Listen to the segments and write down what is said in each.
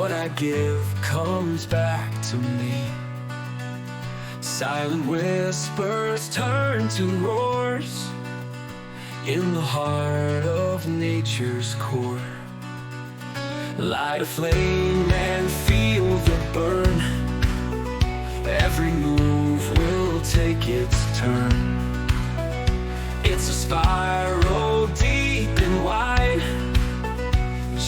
what I give comes back to me. Silent whispers turn to roars in the heart of nature's core. Light a flame and feel the burn. Every move will take its turn. It's a spiral deep and wide.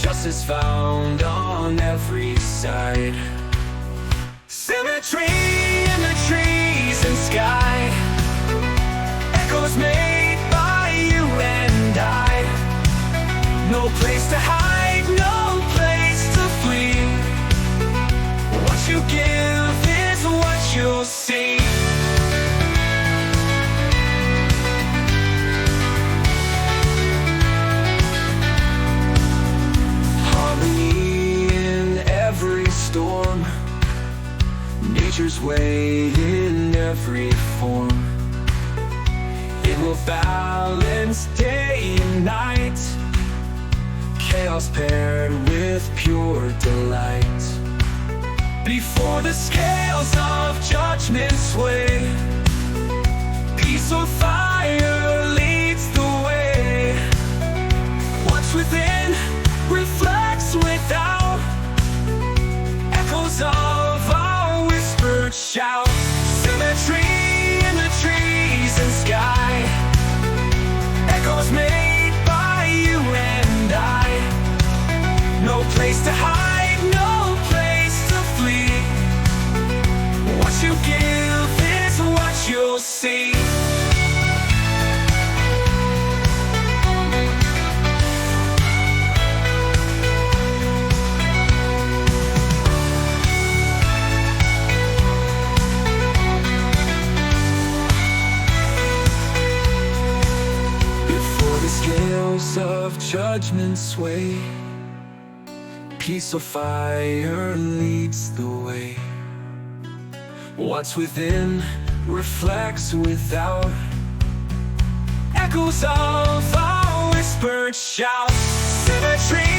Justice found on every side. Symmetry in the trees and sky. Echoes made by you and I. No place to hide, no place to flee. What you give is what you'll see. Harmony in every storm. Nature's way in every form. It will balance day and night. Chaos paired with pure delight. Before the scales of judgment sway, peace or fire leads the way. What's within reflects without. Echoes of our whispered shout. Symmetry in the trees and sky. Echoes made by you and I. No place to hide, no place to flee. What you give is what you'll see. Before the scales of judgment sway, peace or fire leads the way. What's within reflects without. Echoes of our whispered shout. Symmetry